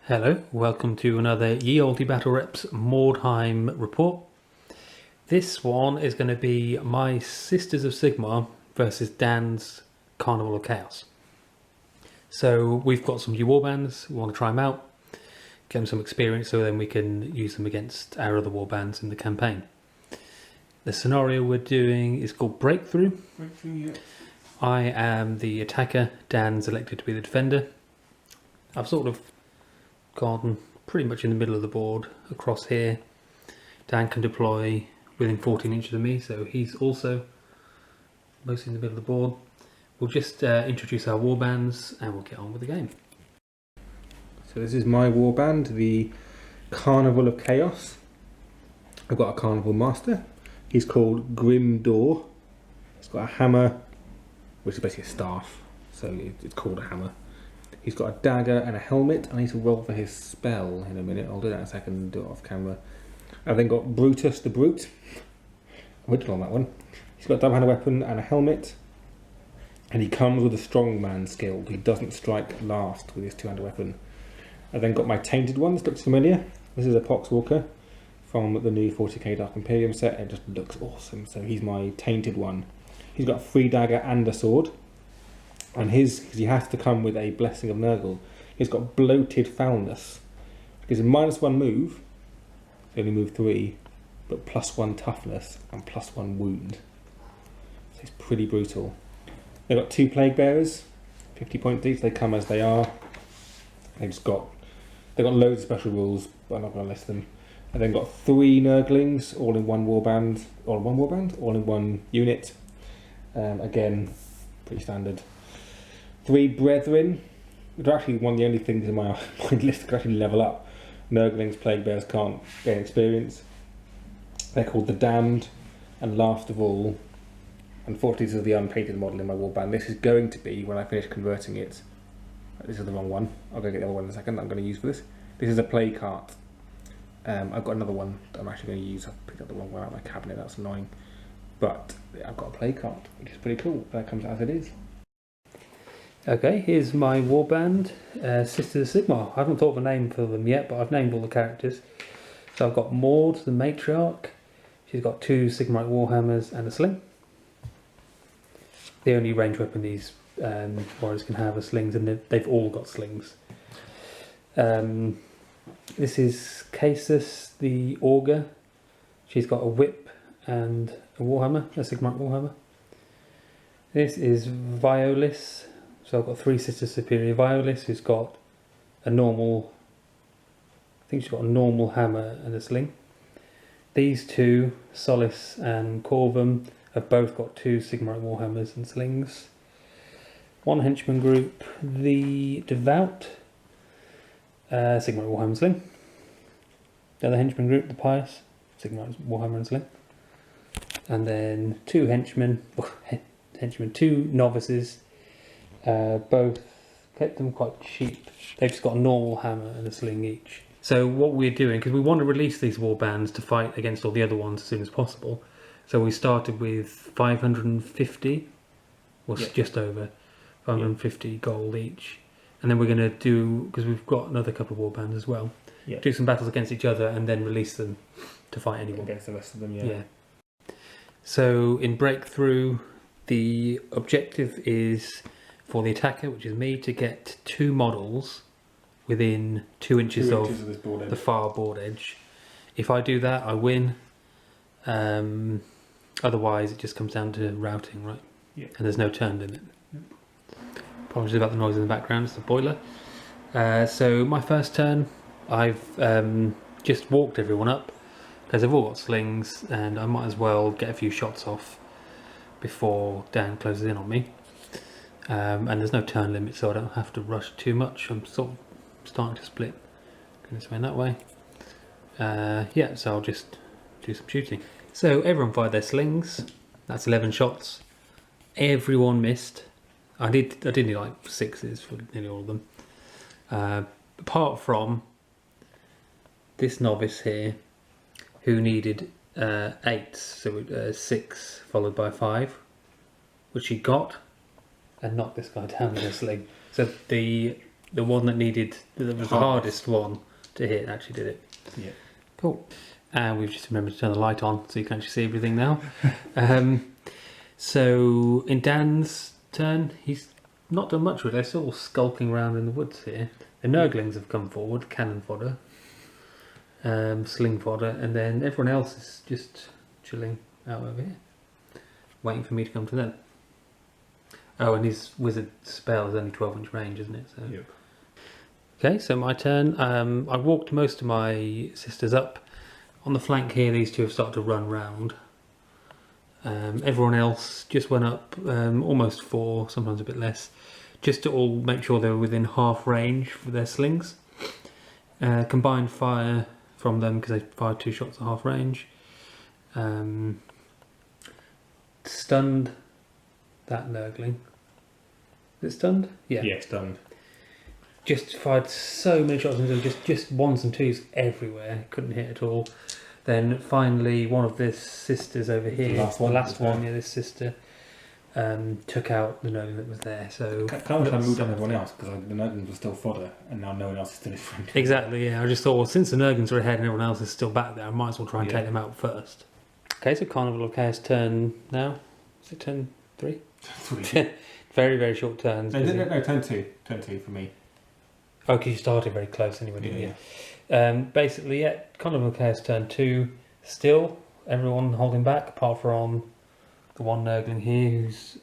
Hello, welcome to another Ye Olde Battle Reps Mordheim report. This one is going to be my Sisters of Sigmar versus Dan's Carnival of Chaos. So we've got some new warbands, we want to try them out, get them some experience so then we can use them against our other warbands in the campaign. The scenario we're doing is called Breakthrough. Yeah. I am the attacker, Dan's elected to be the defender. I've sort of gone pretty much in the middle of the board across here. Dan can deploy within 14 inches of me, so he's also mostly in the middle of the board. We'll just introduce our warbands and we'll get on with the game. So this is my warband, the Carnival of Chaos. I've got a Carnival Master. He's called Grim Door. He's got a hammer, which is basically a staff, so it's called a hammer. He's got a dagger and a helmet. I need to roll for his spell in a minute. I'll do that in a second and do it off camera. I've then got Brutus the Brute. Original on that one. He's got a double-handed weapon and a helmet. And he comes with a strongman skill. He doesn't strike last with his two-handed weapon. I've then got my Tainted Ones. Looks familiar. This is a Poxwalker from the new 40k Dark Imperium set. It just looks awesome. So he's my Tainted One. He's got a free dagger and a sword. And because he has to come with a Blessing of Nurgle, he's got Bloated Foulness. He's a -1 move, he only move 3, but +1 toughness and +1 wound. So he's pretty brutal. They've got 2 Plague Bearers, 50 points each. They come as they are. They've got loads of special rules, but I'm not going to list them. And then got 3 Nurglings, all in one warband, all in one unit. Again, pretty standard. 3 Brethren, which are actually one of the only things in my list that can actually level up. Nurglings, Plague Bears can't gain experience. They're called the Damned, and last of all, unfortunately this is the unpainted model in my warband. This is going to be, when I finish converting it, this is the wrong one, I'll go get the other one in a second that I'm going to use for this. This is a play cart. I've got another one that I'm actually going to use. I've picked up the wrong one out of my cabinet, that's annoying. But I've got a play cart, which is pretty cool. That comes as it is. Okay, here's my warband, Sisters of Sigmar. I haven't thought of a name for them yet, but I've named all the characters. So I've got Maud, the matriarch. She's got 2 Sigmarite warhammers and a sling. The only range weapon these warriors can have are slings, and they've all got slings. This is Casus, the augur. She's got a whip and a warhammer, a Sigmarite warhammer. This is Violis. So I've got 3 Sisters Superior. Violis, who's got a normal, I think she's got a normal hammer and a sling. These 2, Solace and Corvum, have both got 2 Sigmarite warhammers and slings. 1 henchman group, the Devout, Sigmarite warhammer and sling. The other henchman group, the Pious, Sigmarite warhammer and sling. And then 2 henchmen, 2 novices. Both kept them quite cheap. They've just got a normal hammer and a sling each. So what we're doing, because we want to release these warbands to fight against all the other ones as soon as possible, so we started with 550, just over 550 gold each, and then we're going to do, because we've got another couple of warbands as well, do some battles against each other and then release them to fight anyone against the rest of them. So in Breakthrough, the objective is for the attacker, which is me, to get 2 models within 2 inches of this board edge. the far board edge. If I do that, I win. Otherwise, it just comes down to routing, right? Yeah. And there's no turn limit. Apologies about the noise in the background, it's the boiler. So my first turn, I've just walked everyone up, because they've all got slings, and I might as well get a few shots off before Dan closes in on me. And there's no turn limit, so I don't have to rush too much. I'm sort of starting to split this way and that way. So I'll just do some shooting. So everyone fired their slings. That's 11 shots. Everyone missed. I did need like 6s for nearly all of them. Apart from this novice here, who needed 8s, so 6 followed by 5, which he got. And knock this guy down with a sling. So the the one that was the hardest one to hit actually did it. Yeah. Cool. And we've just remembered to turn the light on so you can actually see everything now. So in Dan's turn, he's not done much with it. They're still skulking around in the woods here. The Nurglings have come forward, cannon fodder, sling fodder, and then everyone else is just chilling out over here, waiting for me to come to them. Oh, and his wizard spell is only 12-inch range, isn't it? So. Yep. Okay, so my turn. I walked most of my sisters up. On the flank here, these two have started to run round. Everyone else just went up almost 4, sometimes a bit less, just to all make sure they were within half range for their slings. Combined fire from them because they fired 2 shots at half range. Stunned that Nurgling. Is it stunned? Yeah. Yeah, stunned. Just fired so many shots into them, just 1s and 2s everywhere. Couldn't hit at all. Then finally, one of the sisters over here, the last one, this sister, took out the Nurgling that was there. So Can't I moved on everyone else because the Nurglings were still fodder, and now no one else is still in front. Exactly. Yeah. I just thought, well, since the Nurglings are ahead and everyone else is still back there, I might as well try and take them out first. Okay, so Carnival of Chaos turn now. Is it turn 3? 3. Very, very short turns. No, turn 2. Turn 2 for me. Oh, because you started very close anyway, didn't you? Basically, yeah, Carnival of Chaos turn 2. Still, everyone holding back, apart from the one Nurgling here who's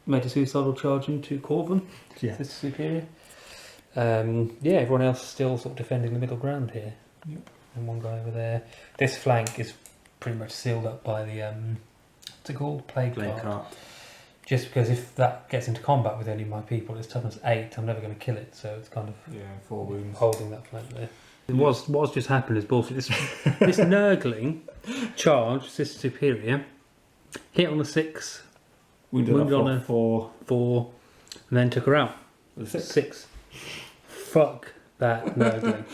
made a suicidal charge into Corvin. Yeah. Sister Superior. Yeah, everyone else is still sort of defending the middle ground here. Yep. And one guy over there. This flank is pretty much sealed up by the what's it called? Plague cart. Just because if that gets into combat with any of my people, it's toughness 8, I'm never going to kill it, so it's kind of 4 wounds. Holding that flank there. What's just happened is bullshit. This Nurgling charge, Sister Superior, hit on a 6, wounded on a 4, and then took her out. 6. Fuck that Nurgling.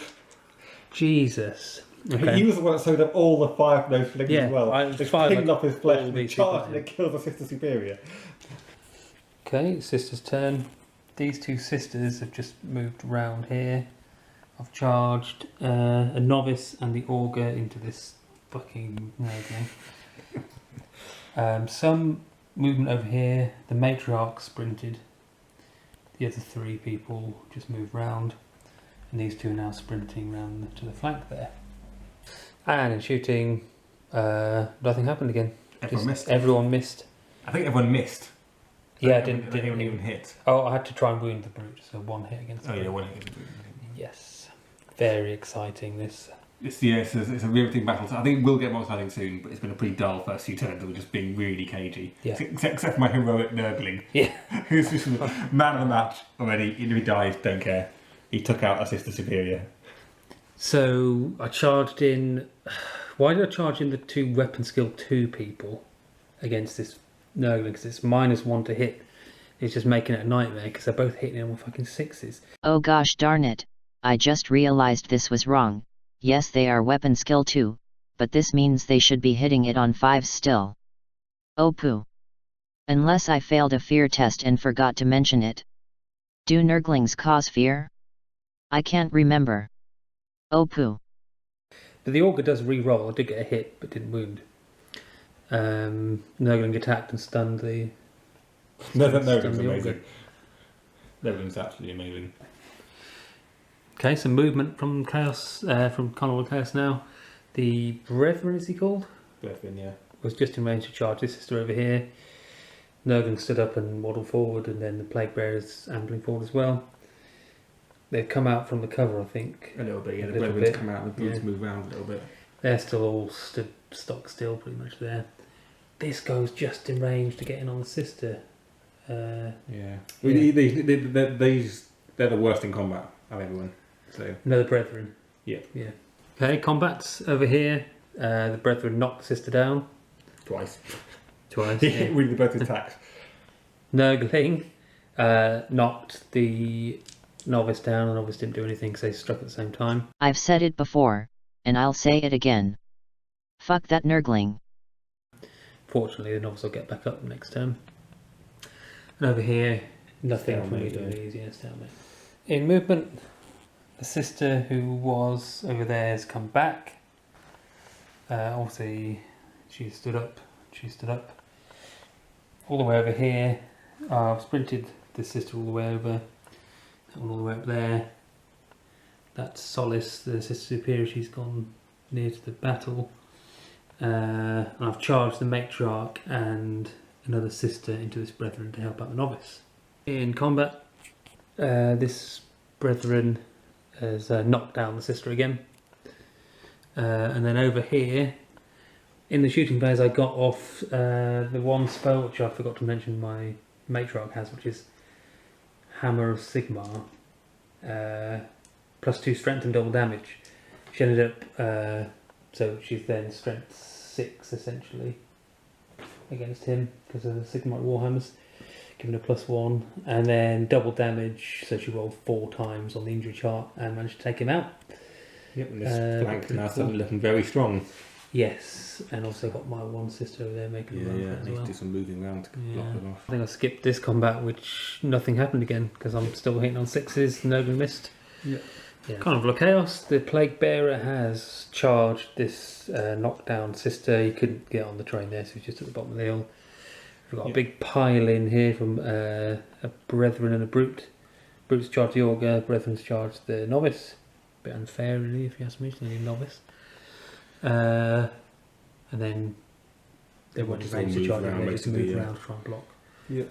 Jesus. Okay. He was the one that sewed up all the fire from those slings as well. I just fired pinged off his flesh and charged people. and killed the Sister Superior. Okay, sister's turn. These 2 sisters have just moved around here. I've charged a novice and the augur into this fucking Nurgling. Some movement over here. The matriarch sprinted. The other 3 people just moved round. And these 2 are now sprinting round to the flank there. And in shooting, nothing happened again. Everyone missed. I think everyone missed. Yeah, didn't even hit. Oh, I had to try and wound the brute, so 1 hit against the brute. 1 hit against the brute. Yes. Very exciting, this. It's a riveting battle. So I think we'll get more exciting soon, but it's been a pretty dull first few turns of just being really cagey. Yeah. Except for my heroic Nurgling. Yeah. Who's just man of the match already. If he dies, don't care. He took out a Sister Superior. So I charged in. Why did I charge in the 2 weapon skill 2 people against this Nurgling? Because it's -1 to hit. It's just making it a nightmare because they're both hitting on fucking 6s. Oh gosh darn it. I just realized this was wrong. Yes, they are weapon skill 2, but this means they should be hitting it on 5s still. Oh poo. Unless I failed a fear test and forgot to mention it. Do Nurglings cause fear? I can't remember. Oh poo. But the augur does re-roll. I did get a hit, but didn't wound. Nurgling attacked and stunned the. Nurgling's amazing. Nurgling's absolutely amazing. Okay, some movement from Chaos, from Carnival of Chaos now. The Brethren, is he called? Brethren, yeah. Was just in range to charge this sister over here. Nurgling stood up and waddled forward, and then the Plague Bearers ambling forward as well. They've come out from the cover, I think. A little bit, yeah. The Brethren's come out and the brutes move around a little bit. They're still all stock still, pretty much there. This goes just in range to get in on the sister. Yeah. They're the worst in combat of everyone. So. No, the Brethren. Yeah. Yeah. Okay, combats over here. The Brethren knocked the sister down. Twice. Yeah. With both attacks. Nurgling knocked the novice down, and novice didn't do anything because they struck at the same time. I've said it before, and I'll say it again. Fuck that Nurgling. Fortunately, the novice will get back up next turn. And over here, nothing for me to do. Yeah, stalemate. In movement, the sister who was over there has come back. Obviously, she stood up. All the way over here. I've sprinted the sister all the way over. That one all the way up there. That's Solace, the sister superior. She's gone near to the battle. And I've charged the matriarch and another sister into this brethren to help out the novice. In combat, this brethren has knocked down the sister again. And then over here, in the shooting phase, I got off the one spell which I forgot to mention my matriarch has, which is Hammer of Sigmar, +2 strength and double damage. She ended up, so she's then strength 6 essentially against him because of the Sigmar Warhammers, giving her +1, and then double damage. So she rolled 4 times on the injury chart and managed to take him out. Yep, and this flank now suddenly looking very strong. Yes, and also got my one sister over there making a run for it as need well. to do some moving around to block them off. I think I skipped this combat, which nothing happened again because I'm still hitting on 6s, nobly missed. Yeah. Carnival of Chaos, the Plague Bearer has charged this knockdown sister. He couldn't get on the train there, so he's just at the bottom of the hill. We've got a big pile in here from a Brethren and a Brute. Brute's charged the Augur, Brethren's charged the Novice. Bit unfair really, if you ask me, it's only Novice. And then they were just able to charge him, they just move around to try and block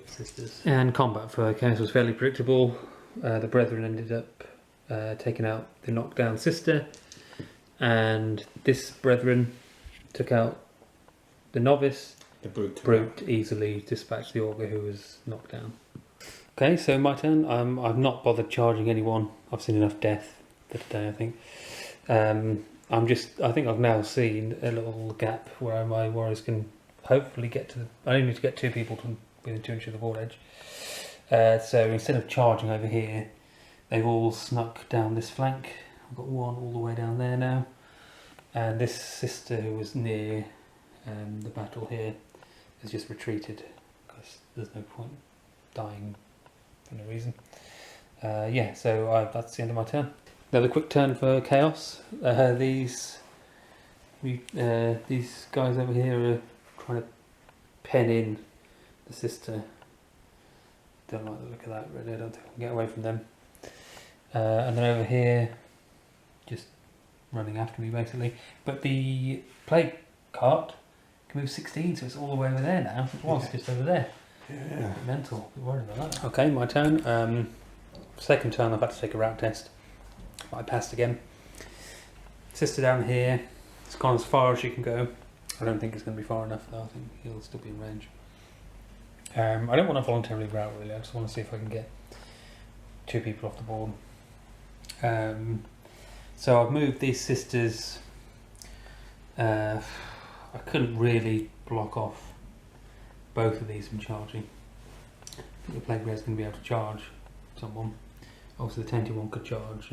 sisters. And combat for Chaos was fairly predictable. The Brethren ended up taking out the knockdown sister, and this Brethren took out the Novice. The Brute easily dispatched the Augur who was knocked down. Okay, so my turn. I've not bothered charging anyone. I've seen enough death for today, I think. I think I've now seen a little gap where my warriors can hopefully get to I only need to get 2 people to within 2 inches of the board edge. So instead of charging over here, they've all snuck down this flank. I've got one all the way down there now. And this sister who was near the battle here has just retreated because there's no point dying for no reason. So that's the end of my turn. Another quick turn for Chaos. These guys over here are trying to pen in the sister. Don't like the look of that really. I don't think I can get away from them. And then over here, just running after me basically. But the plague cart can move 16, so it's all the way over there now. It was just over there. Yeah. Mental. Be worried about that. Okay, my turn. Second turn, I've had to take a route test. I passed again. Sister down here. It's gone as far as she can go. I don't think it's going to be far enough though. I think he'll still be in range. I don't want to voluntarily route really. I just want to see if I can get 2 people off the board. So I've moved these sisters. I couldn't really block off both of these from charging. I think the Plague Bear's going to be able to charge someone. Obviously the tainted one could charge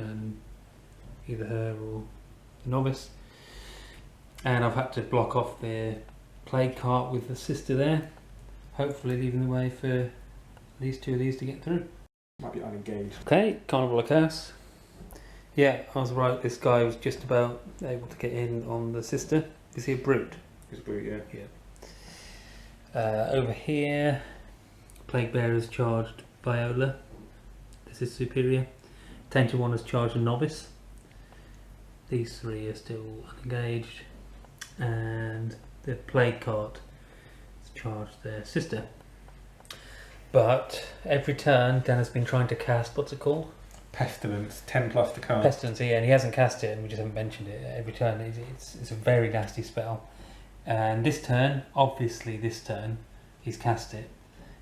either her or the Novice. And I've had to block off the Plague Cart with the sister there. Hopefully leaving the way for at least 2 of these to get through. Might be unengaged. Okay, Carnival of Chaos. Yeah, I was right, this guy was just about able to get in on the sister. Is he a Brute? He's a Brute, Yeah. Over here, Plague Bearer is charged Viola. This is superior. Tainted one has charged a Novice. These 3 are still unengaged. And the Plague Cart has charged their sister. But every turn, Dan has been trying to cast, what's it called? Pestilence, 10 plus to cast. Pestilence, yeah, and he hasn't cast it, and we just haven't mentioned it. Every turn, it's a very nasty spell. And this turn, obviously this turn, he's cast it.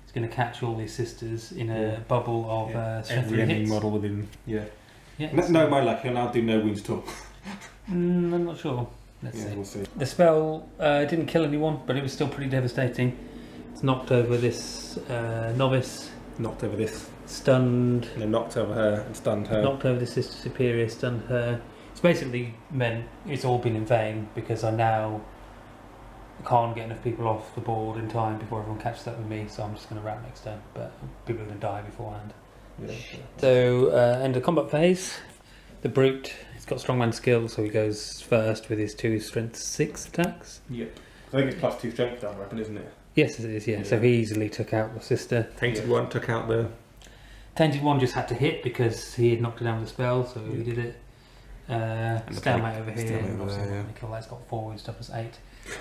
He's going to catch all these sisters in a bubble of every enemy hits. model within. Yeah. Yeah. No, my luck, he'll now do no wounds at all. I'm not sure. Let's see. We'll see. The spell didn't kill anyone, but it was still pretty devastating. It's knocked over this Novice. Knocked over this. Stunned. And then knocked over her and stunned her. Knocked over the sister superior, stunned her. It's basically meant it's all been in vain because I now can't get enough people off the board in time before everyone catches up with me, so I'm just going to rout next turn. But people are going to die beforehand. Yeah. So end of combat phase, the brute. He's got strongman skill, so he goes first with his 2 strength 6 attacks. Yeah. I think it's plus 2 strength down weapon, isn't it? Yes, it is. Yeah. So he easily took out the sister. Tainted one took out the. Tainted one just had to hit because he had knocked her down with a spell, so he did it. Stalemate over here. Stalemate over Obviously, there, yeah. Kill that's got 4 and stuff as 8.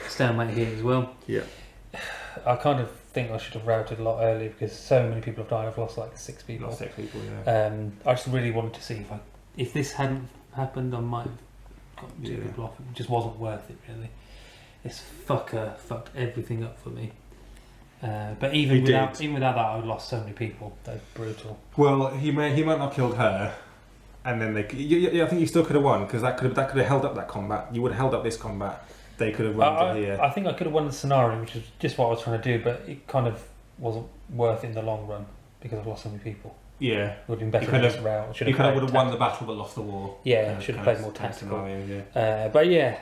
Stalemate here as well. Yeah. I kind of think I should have routed a lot earlier because so many people have died. I've lost like 6 people. Lost 6 people. Yeah. I just really wanted to see if this hadn't happened, I might have got 2 people off. It just wasn't worth it really. This fucker fucked everything up for me. But even without that, I lost so many people. They're brutal. Well, he might not have killed her, and then they. I think you still could have won because that could have held up that combat. You would have held up this combat. They could have run to here. I think I could have won the scenario, which is just what I was trying to do, but it kind of wasn't worth it in the long run because I've lost so many people. Yeah, it would have been better than this route. You could have won the battle but lost the war. Yeah, should have played more tactical. Scenario, but yeah,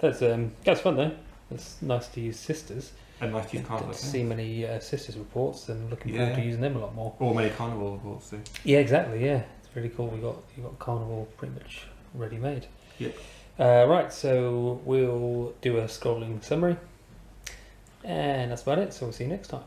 that's fun though. It's nice to use sisters. And nice to use Carnival. See many sisters reports, and looking forward to using them a lot more. Or many Carnival reports too. Yeah, exactly. Yeah, it's really cool. You got Carnival pretty much ready made. Yep. Right, so we'll do a scrolling summary, and that's about it. So we'll see you next time.